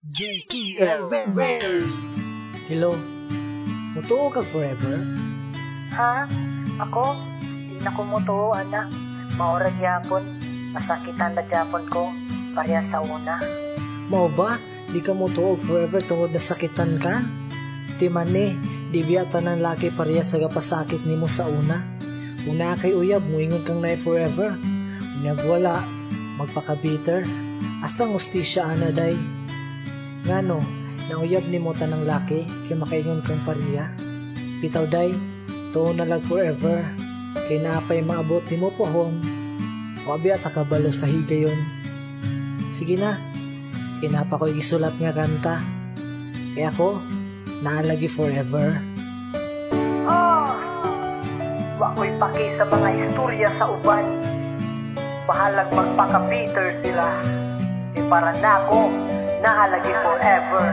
JTL Raiders. Hello, mutuo ka forever? Ha? Ako? Di na ko mutuo, anak. Maurag yapon. Masakitan na yapon ko. Pareha sa una. Mao ba? Di ka mutuo forever tungod na sakitan ka? Di man di biyata ng laki pareha sa gapasakit nimo sa una. Una kay uyab, muingon kang na forever. Unyag wala, magpaka-bitter. Asang ustisya ana day? Ngano, nauyab ni mo tanang laki, kay makaingon kang pareha. Bitaw day, tuon na lang forever, kay naapay maabot ni mo pohon. Wabi at akabalo sa higayon. Sige na, kinapa ko isulat nga kanta. Kaya ako, naalagi forever. Wako'y paki sa mga istorya sa uban. Bahalag magpaka-bitter sila. Para na ako, naalagi forever.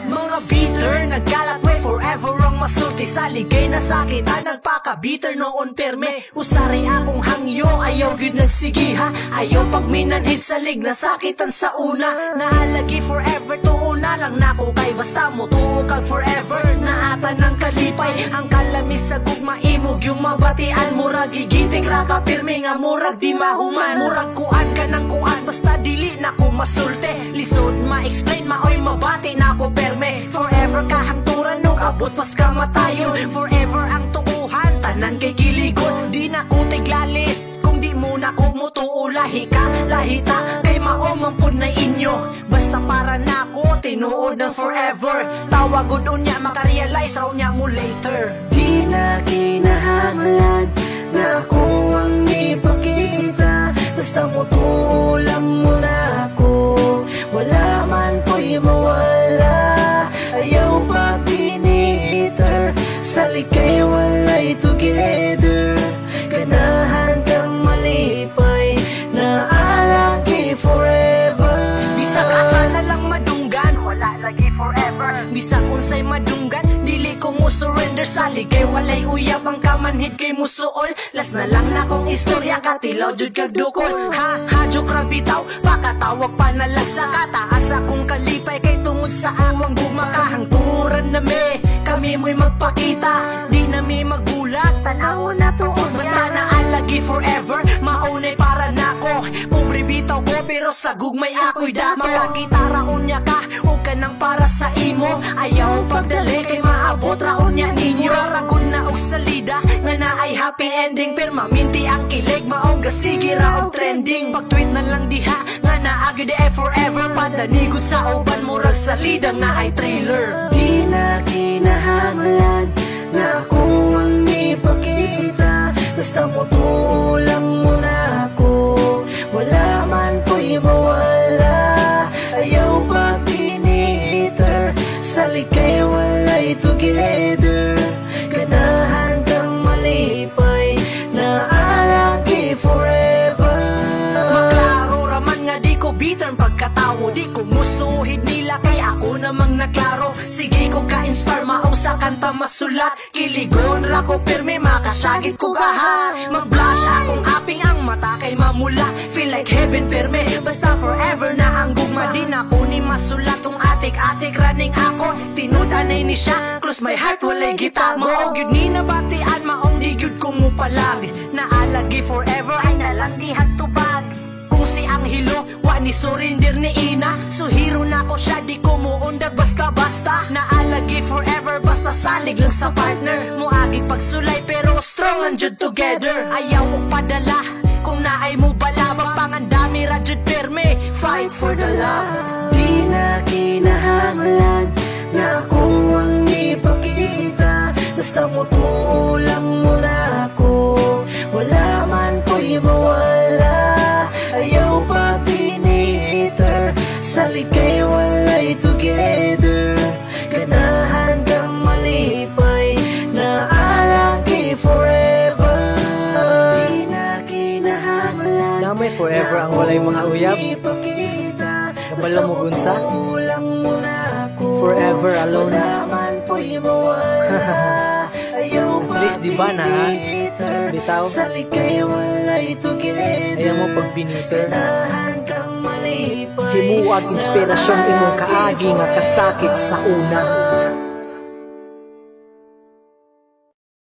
Mga bitter, nagkalat way forever ang masulti sa ligay na sakit. Nagpaka-bitter noon perme, usari akong hangyo. Ayaw gyud nagsigiha, ayaw pag minanhid sa lig na sakitan sa una. Naalagi forever, tuo na lang na ko kay basta mo tuo kag forever. Naata ng kalipay, ang kalamis sa gugma imog yung mabatian. Murag gigitik ra ka pirmi nga murag di mahuman. Murag kuan ka ng kuan, basta dili na ko masulti. Lisod ma-explain, maoy mabati na ko perme. Forever kahangturan nung abot pas kamatayon. Forever ang tuuhan, tanan kay giligon. Di na ko tiglalis, kung di mo na ko mutuo. Lahi ka, lahita, kay maomampod na inyo. Basta para na ko, tinuod ng forever. Tawagod unya, makarealize raw niya mo later. Di na kinahanglan na ako ang ipakita. Basta mutuo lang mo na ako. Wala man ko'y mawala. Ayaw pa piniter. Sa likay walay together. Ganahan kang malipay. Naalagi forever. Bisag asa na lang madunggan, Wala lagi forever. bisag unsay madunggan, dili ko mo surrender. Sa ligay walay uyab ang kamanhid kay musuol. Las na lang na kong istorya, katilaw jud kag dukol. Ha joke ra bitaw, pakatawag pa na lang sa kataas akong kalipay. Kay tungod sa awang gumakahangturan na me, kami mo'y magpakita, di na mi magbulag. Tanaw na tuon. Basta naalagi forever, maunay para nako. Pobre bitaw ko pero sa gugmay ako'y dako. Makakita raon niya ka, huwag ka nang para sa imo. Ayaw pagdali kay maabot raon niya ninyo. Raragon na og salida, nga na ay happy ending. Pero maminti ang kilig, maong gasigi raong trending. Pag-tweet na lang diha, nga naagi di forever. Padanigod sa uban, murag salidang na ay trailer. Di na kinahanglan na ako ang ipakita. Basta mutuo lang mo na ako. Wala man ko'y mawala. Ayaw pa piniter. Sa likay walay together. Ganahan kang malipay. Naalagi forever. Maklaro raman nga di ko bitter pagkatawo. Di ko musuhid nila kay ako namang naklaro. Sige ko ka-inspire, maong sa kanta masulat. Kiligon ra ko pirme, makasagit ko gaha. Mag-blush akong aping ang mata kay mamula. Feel like heaven pirme, basta forever na ang gugma. Di na ko ni masulat tong atik-atik running ako. Tinudanay ni siya, close my heart walay gitamo. Maong yun ni nabatian, maong di yun ko mo palag. Naalagi forever, Ay nalang di hatubag. kung si Anghelo, wa ni surrender ni Ina. So hero na ko siya, di ko muundag basta-basta. Naalagi forever, basta salig lang sa partner. Muagig pagsulay pero strong and jud together. Ayaw mo padala, kung naay mo bala. Magpangandami ra jud perme, fight for the love. Di na kinahanglan na ako ang ipakita. Basta mutuo lang mo na ako. Wala man ko'y mawala. Ayaw pa piniter. Sa likay walay together. Ganahan kang malipay. Naalagi forever. Di na kinahanglan Namay forever ang walay mga uyab. Kabalo mo, Gunsa? Forever alone. At least di ba na, bitaw? Sa likay walay together. Ayaw mo pag biniter. Ganahan kang malipay. Himuag inspirasyon imong kaagi nga kasakit sa una.